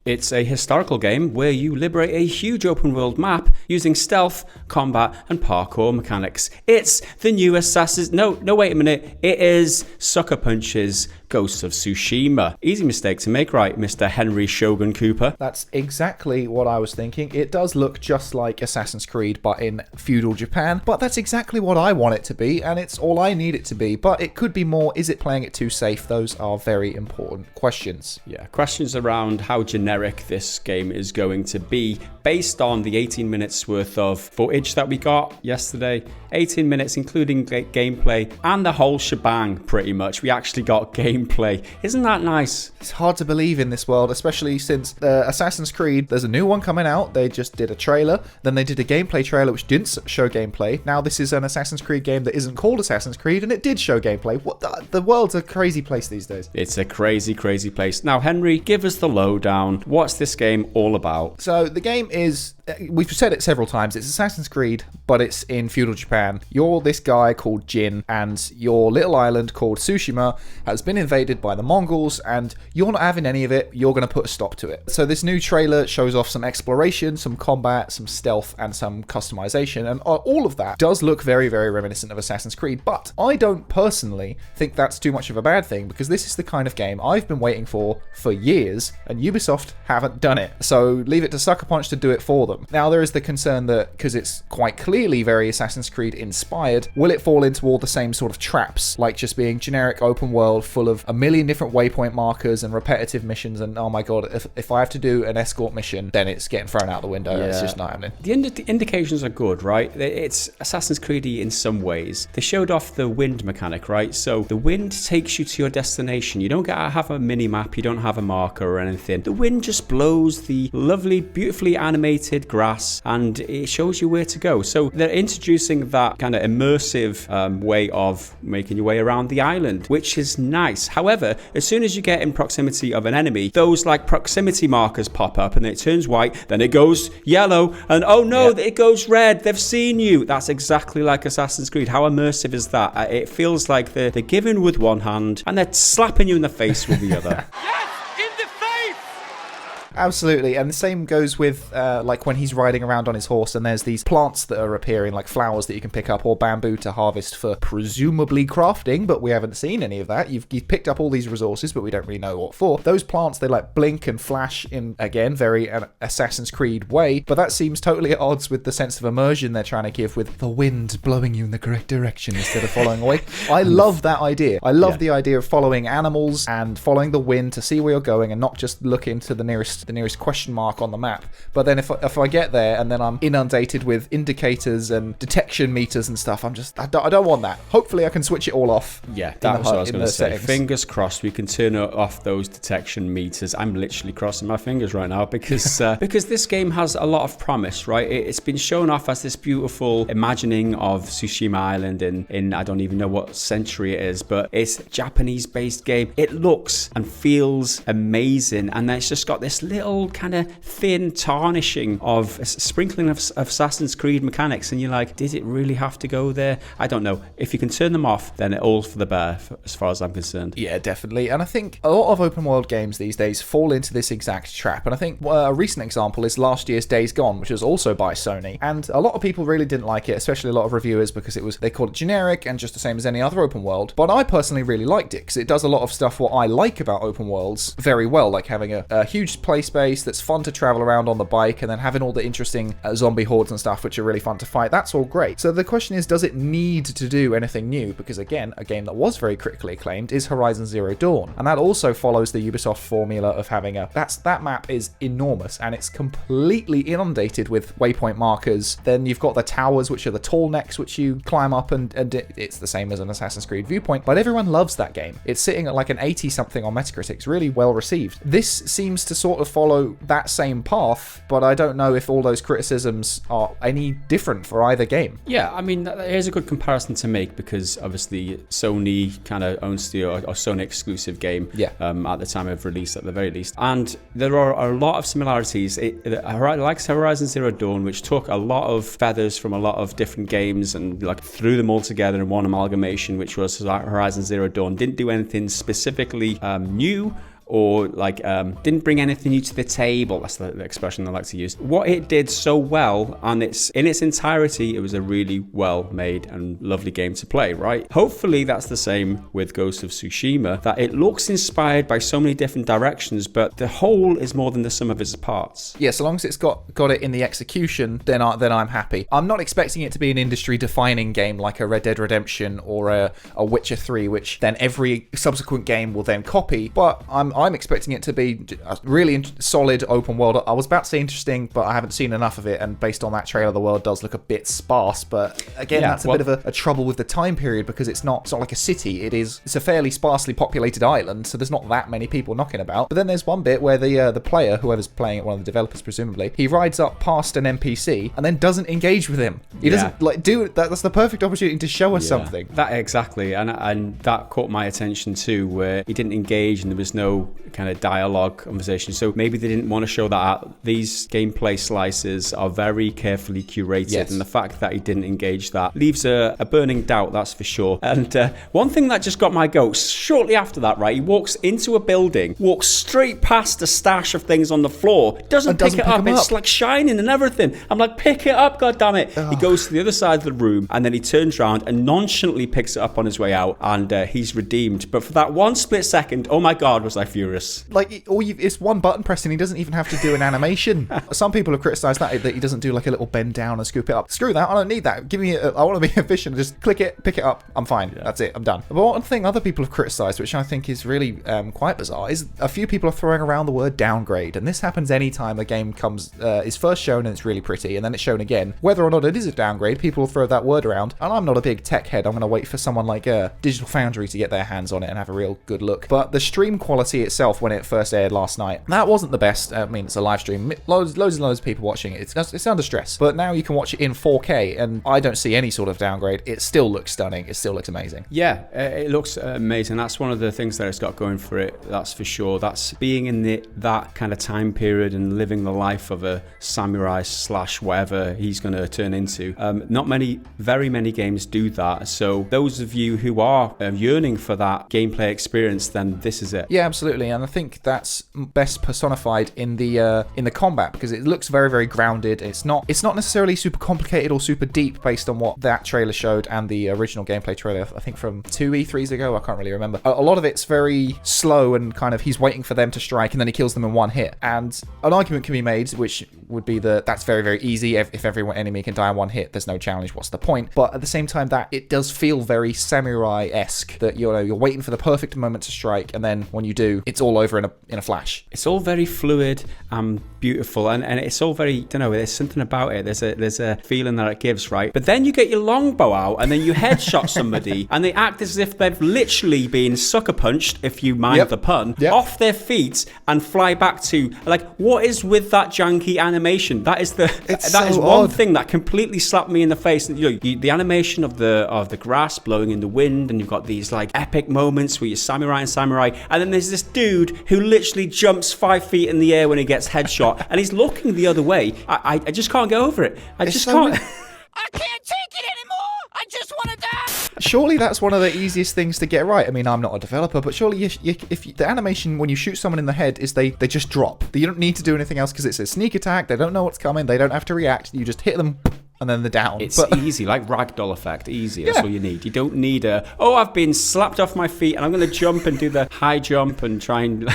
It's a historical game where you liberate a huge open world map using stealth, combat, and parkour mechanics. It's the new Assassin's... No, wait a minute. It is Sucker Punch's Ghosts of Tsushima. Easy mistake to make, right, Mr. Henry Shogun Cooper? That's exactly what I was thinking. It does look just like Assassin's Creed, but in feudal Japan. But that's exactly what I want it to be, and it's all I need it to be. But it could be more. Is it playing it too safe? Those are very important questions. Yeah, questions around how generic this game is going to be based on the 18 minutes worth of footage that we got yesterday. 18 minutes including gameplay and the whole shebang, pretty much. We actually got gameplay. Isn't that nice? It's hard to believe in this world, especially since Assassin's Creed, there's a new one coming out. They just did a trailer. Then they did a gameplay trailer which didn't show gameplay. Now this is an Assassin's Creed game that isn't called Assassin's Creed and it did show gameplay. What the world's a crazy place these days. It's a crazy, crazy place. Now, Henry, give us the lowdown. What's this game all about? So the game is... We've said it several times. It's Assassin's Creed, but it's in feudal Japan. You're this guy called Jin, and your little island called Tsushima has been invaded by the Mongols, and you're not having any of it. You're going to put a stop to it. So this new trailer shows off some exploration, some combat, some stealth, and some customization, and all of that does look very, very reminiscent of Assassin's Creed, but I don't personally think that's too much of a bad thing, because this is the kind of game I've been waiting for years, and Ubisoft haven't done it. So leave it to Sucker Punch to do it for them. Now, there is the concern that, because it's quite clearly very Assassin's Creed inspired, will it fall into all the same sort of traps, like just being generic open world full of a million different waypoint markers and repetitive missions, and oh my god, if I have to do an escort mission, then it's getting thrown out the window. Yeah. It's just not happening. The indications are good, right? It's Assassin's Creed-y in some ways. They showed off the wind mechanic, right? So the wind takes you to your destination. You don't get to have a mini-map, you don't have a marker or anything. The wind just blows the lovely, beautifully animated grass and it shows you where to go. So they're introducing that kind of immersive way of making your way around the island, which is nice. However, as soon as you get in proximity of an enemy, those like proximity markers pop up and it turns white, then it goes yellow, and oh no, it goes red. They've seen you. That's exactly like Assassin's Creed. How immersive is that? It feels like they're giving with one hand and they're slapping you in the face with the other. Absolutely, and the same goes with like when he's riding around on his horse and there's these plants that are appearing, like flowers that you can pick up or bamboo to harvest for presumably crafting, but we haven't seen any of that. You've picked up all these resources, but we don't really know what for. Those plants, they like blink and flash in, again, very an Assassin's Creed way, but that seems totally at odds with the sense of immersion they're trying to give with the wind blowing you in the correct direction instead of following away. I love that idea. I love the idea of following animals and following the wind to see where you're going and not just looking to the nearest question mark on the map. But then if I get there and then I'm inundated with indicators and detection meters and stuff, I don't want that. Hopefully I can switch it all off. Yeah, that was what I was going to say. Fingers crossed we can turn off those detection meters. I'm literally crossing my fingers right now because this game has a lot of promise, right? It's been shown off as this beautiful imagining of Tsushima Island in I don't even know what century it is, but it's a Japanese-based game. It looks and feels amazing, and then it's just got this little kind of thin tarnishing of a sprinkling of Assassin's Creed mechanics, and you're like, did it really have to go there? I don't know. If you can turn them off, then it all's for the bear, as far as I'm concerned. Yeah, definitely. And I think a lot of open world games these days fall into this exact trap. And I think a recent example is last year's Days Gone, which was also by Sony. And a lot of people really didn't like it, especially a lot of reviewers, because they called it generic and just the same as any other open world. But I personally really liked it because it does a lot of stuff what I like about open worlds very well, like having a huge play space that's fun to travel around on the bike, and then having all the interesting zombie hordes and stuff which are really fun to fight. That's all great. So the question is, does it need to do anything new? Because again, a game that was very critically acclaimed is Horizon Zero Dawn, and that also follows the Ubisoft formula of having that map is enormous and it's completely inundated with waypoint markers. Then you've got the towers, which are the tall necks which you climb up, and it's the same as an Assassin's Creed Viewpoint, but everyone loves that game. It's sitting at like an 80 something on Metacritic. It's really well received. This seems to sort of follow that same path, but I don't know if all those criticisms are any different for either game. Yeah, I mean, here's a good comparison to make, because obviously Sony kind of owns the or Sony exclusive game at the time of release, at the very least, and there are a lot of similarities. Like Horizon Zero Dawn, which took a lot of feathers from a lot of different games and like threw them all together in one amalgamation, which was Horizon Zero Dawn. Didn't do anything specifically new or like didn't bring anything new to the table. That's the expression I like to use. What it did so well, and it's in its entirety, it was a really well made and lovely game to play, right? Hopefully that's the same with Ghost of Tsushima, that it looks inspired by so many different directions, but the whole is more than the sum of its parts. Yeah, so long as it's got it in the execution, then I'm happy. I'm not expecting it to be an industry-defining game like a Red Dead Redemption or a Witcher 3, which then every subsequent game will then copy, but I'm expecting it to be a really solid open world. I was about to say interesting, but I haven't seen enough of it, and based on that trailer, the world does look a bit sparse, but again, that's a bit of a trouble with the time period, because it's not like a city. It's a fairly sparsely populated island, so there's not that many people knocking about. But then there's one bit where the player, whoever's playing it, one of the developers presumably, he rides up past an NPC and then doesn't engage with him. He doesn't like do that. That's the perfect opportunity to show us something. That exactly, and that caught my attention too, where he didn't engage and there was no kind of dialogue conversation. So maybe they didn't want to show that out. These gameplay slices are very carefully curated, and the fact that he didn't engage that leaves a burning doubt, that's for sure. And one thing that just got my goat, shortly after that, right, he walks into a building, walks straight past a stash of things on the floor, doesn't pick it up. It's like shining and everything. I'm like, pick it up, goddammit. He goes to the other side of the room and then he turns around and nonchalantly picks it up on his way out, and he's redeemed. But for that one split second, oh my god, was I furious. Like, it's one button press and he doesn't even have to do an animation. Some people have criticised that he doesn't do like a little bend down and scoop it up. Screw that, I don't need that. Give me I want to be efficient. Just click it, pick it up, I'm fine. That's it, I'm done. But one thing other people have criticised, which I think is really quite bizarre, is a few people are throwing around the word downgrade, and this happens anytime a game is first shown and it's really pretty, and then it's shown again. Whether or not it is a downgrade, people will throw that word around, and I'm not a big tech head. I'm going to wait for someone like Digital Foundry to get their hands on it and have a real good look. But the stream quality itself, when it first aired last night, that wasn't the best. I mean, it's a live stream, loads and loads of people watching it. It's under stress, but now you can watch it in 4K, and I don't see any sort of downgrade. It still looks stunning. It still looks amazing. Yeah, it looks amazing. That's one of the things that it's got going for it, that's for sure. That's being in that kind of time period and living the life of a samurai / whatever he's going to turn into. Not very many games do that. So those of you who are yearning for that gameplay experience, then this is it. Yeah, absolutely. And I think that's best personified in the combat, because it looks very, very grounded. It's not necessarily super complicated or super deep based on what that trailer showed and the original gameplay trailer, I think from 2 E3s ago. I can't really remember. A lot of it's very slow and kind of he's waiting for them to strike and then he kills them in one hit. And an argument can be made, which would be that's very, very easy. If every enemy can die in one hit, there's no challenge. What's the point? But at the same time, that it does feel very samurai-esque, that you're waiting for the perfect moment to strike, and then when you do, it's all over in a flash. It's all very fluid and beautiful, and it's all very, don't know, there's something about it. There's a feeling that it gives, right? But then you get your longbow out and then you headshot somebody and they act as if they've literally been sucker punched, if you mind the pun, off their feet and fly back to, like, what is with that janky animation? That is one thing that completely slapped me in the face. The animation of the grass blowing in the wind, and you've got these like epic moments where you're samurai, and then there's this dude who literally jumps 5 feet in the air when he gets headshot and he's looking the other way. I just can't get over it. I can't. I can't take it anymore. I just want to die. Surely that's one of the easiest things to get right. I mean, I'm not a developer, but surely if the animation when you shoot someone in the head is they just drop. You don't need to do anything else because it's a sneak attack. They don't know what's coming. They don't have to react. You just hit them and then they're down. It's easy, like ragdoll effect. Easy. That's all you need. You don't need I've been slapped off my feet and I'm going to jump and do the high jump and try and...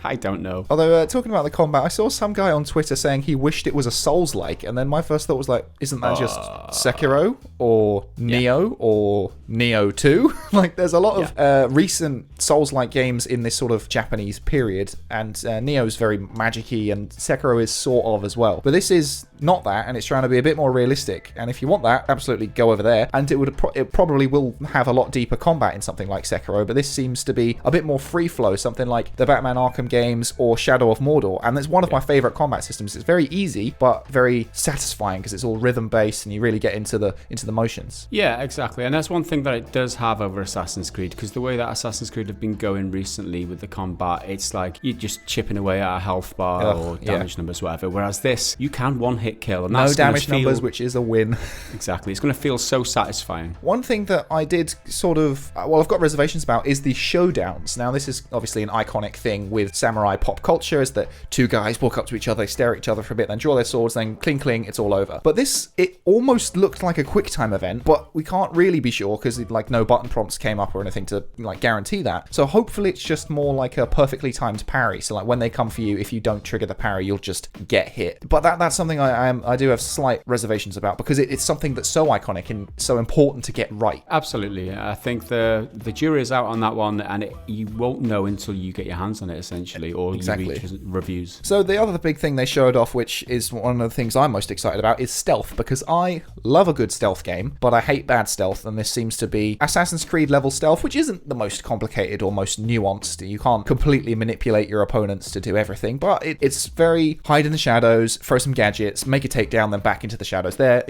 I don't know. Although, talking about the combat, I saw some guy on Twitter saying he wished it was a Souls-like, and then my first thought was like, isn't that just Sekiro or Neo or Neo 2? Like, there's a lot of recent Souls-like games in this sort of Japanese period, and Neo's very magic-y, and Sekiro is sort of as well. But this is not that, and it's trying to be a bit more realistic, and if you want that, absolutely go over there, and it probably will have a lot deeper combat in something like Sekiro, but this seems to be a bit more free-flow, something like the Batman Arkham games or Shadow of Mordor, and it's one of my favorite combat systems. It's very easy but very satisfying because it's all rhythm based and you really get into the motions. Yeah, exactly. And that's one thing that it does have over Assassin's Creed, because the way that Assassin's Creed have been going recently with the combat, it's like you're just chipping away at a health bar or damage numbers, whatever, whereas this, you can one hit hit kill. And No that's damage feel, numbers, which is a win. Exactly. It's going to feel so satisfying. One thing that I did sort of, I've got reservations about is the showdowns. Now, this is obviously an iconic thing with samurai pop culture, is that two guys walk up to each other, they stare at each other for a bit, then draw their swords, then cling, cling, it's all over. But this, it almost looked like a quick time event, but we can't really be sure because like no button prompts came up or anything to like guarantee that. So hopefully it's just more like a perfectly timed parry. So like when they come for you, if you don't trigger the parry, you'll just get hit. But that's something I do have slight reservations about because it's something that's so iconic and so important to get right. Absolutely. I think the jury is out on that one, and you won't know until you get your hands on it, essentially, or Exactly. you read reviews. So the other big thing they showed off, which is one of the things I'm most excited about, is stealth, because I love a good stealth game, but I hate bad stealth, and this seems to be Assassin's Creed level stealth, which isn't the most complicated or most nuanced. You can't completely manipulate your opponents to do everything, but it's very hide in the shadows, throw some gadgets, make a takedown, then back into the shadows. They're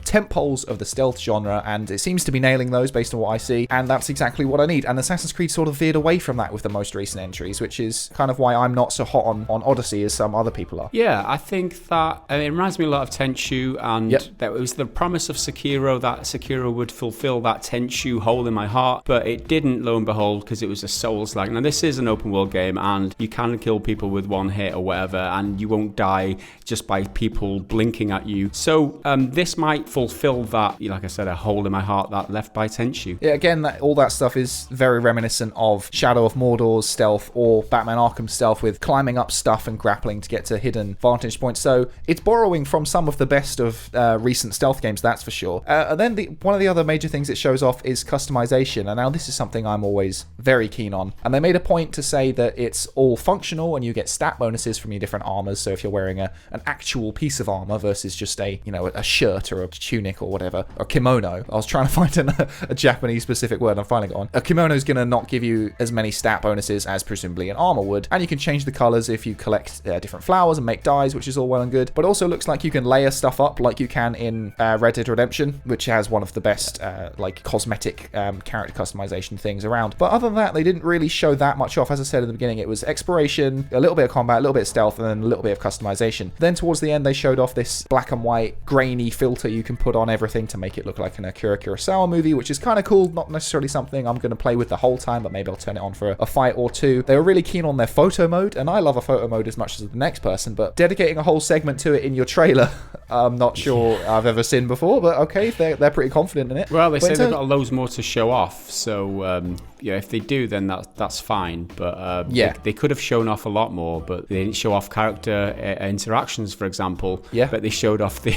tent poles of the stealth genre, and it seems to be nailing those based on what I see, and that's exactly what I need. And Assassin's Creed sort of veered away from that with the most recent entries, which is kind of why I'm not so hot on Odyssey as some other people are. Yeah, I think that it reminds me a lot of Tenchu, and that was the promise of Sekiro, that Sekiro would fulfill that Tenchu hole in my heart, but it didn't, lo and behold, because it was a Souls-like. Now, this is an open world game, and you can kill people with one hit or whatever, and you won't die just by people blinking at you. So this might fulfill that, like I said, a hole in my heart that left by Tenchu. Yeah, again, all that stuff is very reminiscent of Shadow of Mordor's stealth or Batman Arkham stealth, with climbing up stuff and grappling to get to hidden vantage points. So it's borrowing from some of the best of recent stealth games, that's for sure. And then one of the other major things it shows off is customization. And now this is something I'm always very keen on. And they made a point to say that it's all functional and you get stat bonuses from your different armors. So if you're wearing an actual piece of armor versus just a shirt or a tunic or whatever, or kimono. I was trying to find a Japanese specific word, I'm finally got on. A kimono is going to not give you as many stat bonuses as presumably an armor would, and you can change the colors if you collect different flowers and make dyes, which is all well and good, but also looks like you can layer stuff up like you can in Red Dead Redemption, which has one of the best cosmetic character customization things around. But other than that, they didn't really show that much off. As I said at the beginning, it was exploration, a little bit of combat, a little bit of stealth, and then a little bit of customization. Then towards the end, they showed off this black and white grainy filter you can put on everything to make it look like an Akira Kurosawa movie, which is kind of cool. Not necessarily something I'm going to play with the whole time, but maybe I'll turn it on for a fight or two. They were really keen on their photo mode, and I love a photo mode as much as the next person, but dedicating a whole segment to it in your trailer, I'm not sure I've ever seen before, but okay, if they're pretty confident in it. Well, they say they've got loads more to show off, so if they do, then that's fine, but they could have shown off a lot more, but they didn't show off character interactions, for example, but they showed off the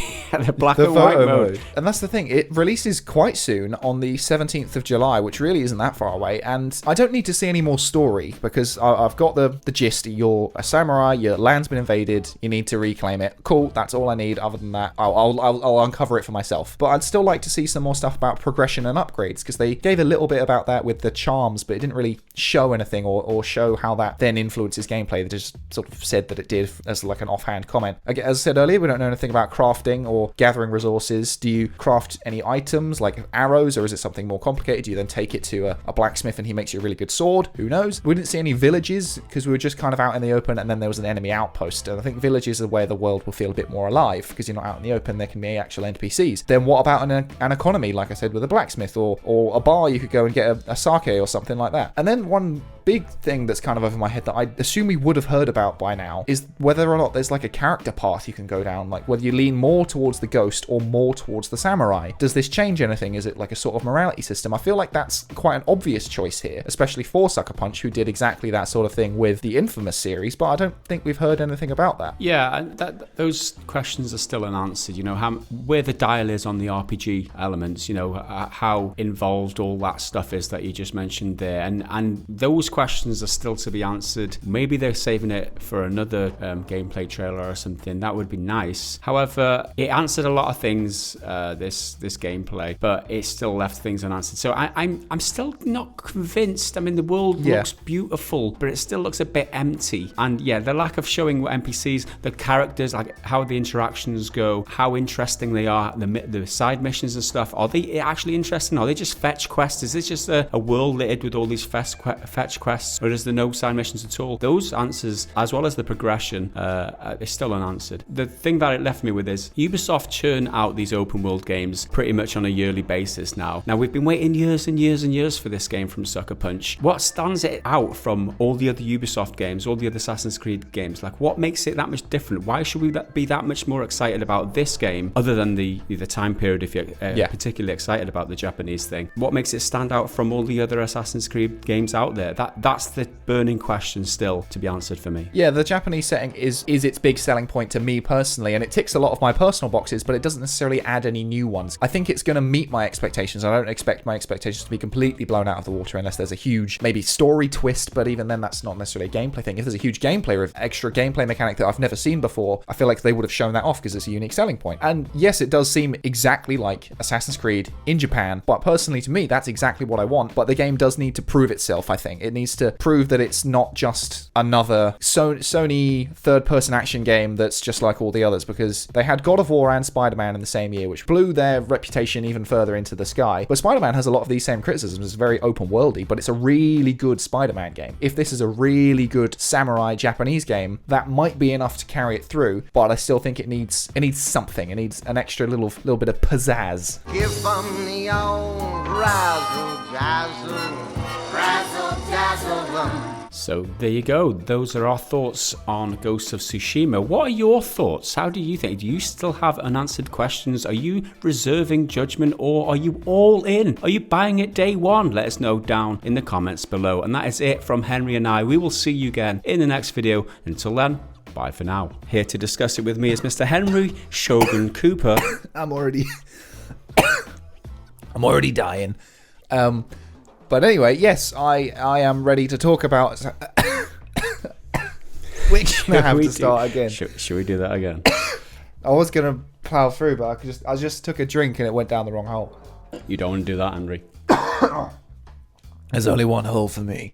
black and white mode. And that's the thing, it releases quite soon on the 17th of July, which really isn't that far away, and I don't need to see any more story, because I've got the gist. You're a samurai, your land's been invaded, you need to reclaim it. Cool, that's all I need. Other than that, I'll uncover it for myself. But I'd still like to see some more stuff about progression and upgrades, because they gave a little bit about that with the charms, but it didn't really show anything or show how that then influences gameplay. They just sort of said that it did as like an offhand comment. Again, as I said earlier, we don't know anything about crafting or gathering resources. Do you craft any items like arrows, or is it something more complicated? Do you then take it to a blacksmith and he makes you a really good sword? Who knows? We didn't see any villages because we were just kind of out in the open, and then there was an enemy outpost. And I think villages are where the world will feel a bit more alive, because you're not out in the open, there can be actual NPCs. Then what about an economy, like I said, with a blacksmith or a bar you could go and get a sake or something like that. And then one big thing that's kind of over my head that I assume we would have heard about by now is whether or not there's like a character path you can go down, like whether you lean more towards the ghost or more towards the samurai. Does this change anything? Is it like a sort of morality system? I feel like that's quite an obvious choice here, especially for Sucker Punch, who did exactly that sort of thing with the Infamous series, but I don't think we've heard anything about that. Yeah, and those questions are still unanswered, where the dial is on the RPG elements, how involved all that stuff is that you just mentioned there, and those questions are still to be answered. Maybe they're saving it for another gameplay trailer or something. That would be nice. However, it answered a lot of things, this gameplay, but it still left things unanswered. So I'm still not convinced. I mean, the world looks beautiful, but it still looks a bit empty. And the lack of showing what NPCs, the characters, like how the interactions go, how interesting they are, the side missions and stuff. Are they actually interesting? Are they just fetch quests? Is this just a world littered with all these fetch quests, or is there no side missions at all? Those answers, as well as the progression, is still unanswered. The thing that it left me with is Ubisoft churn out these open world games pretty much on a yearly basis now. Now, we've been waiting years and years and years for this game from Sucker Punch. What stands it out from all the other Ubisoft games, all the other Assassin's Creed games? Like, what makes it that much different? Why should we be that much more excited about this game, other than the time period, if you're particularly excited about the Japanese thing? What makes it stand out from all the other Assassin's Creed games out there? That's the burning question still to be answered for me. Yeah, the Japanese setting is its big selling point to me personally, and it ticks a lot of my personal boxes, but it doesn't necessarily add any new ones. I think it's going to meet my expectations. I don't expect my expectations to be completely blown out of the water unless there's a huge, maybe story twist, but even then that's not necessarily a gameplay thing. If there's a huge gameplay or extra gameplay mechanic that I've never seen before, I feel like they would have shown that off because it's a unique selling point. And yes, it does seem exactly like Assassin's Creed in Japan, but personally to me, that's exactly what I want. But the game does need to prove itself, I think. It needs to prove that it's not just another Sony third-person action game that's just like all the others, because they had God of War and Spider-Man in the same year, which blew their reputation even further into the sky. But Spider-Man has a lot of these same criticisms. It's very open-worldy, but it's a really good Spider-Man game. If this is a really good samurai Japanese game, that might be enough to carry it through, but I still think it needs something. It needs an extra little bit of pizzazz. Give them the old razzle-dazzle them. So there you go. Those are our thoughts on Ghost of Tsushima. What are your thoughts? How do you think? Do you still have unanswered questions? Are you reserving judgment, or are you all in? Are you buying it day one? Let us know down in the comments below. And that is it from Henry and I. We will see you again in the next video. Until then, bye for now. Here to discuss it with me is Mr. Henry Shogun Cooper. I'm already dying. But anyway, yes, I am ready to talk about. We're gonna have to start again. Should we do that again? I was gonna plow through, but I just took a drink and it went down the wrong hole. You don't want to do that, Henry. There's only one hole for me.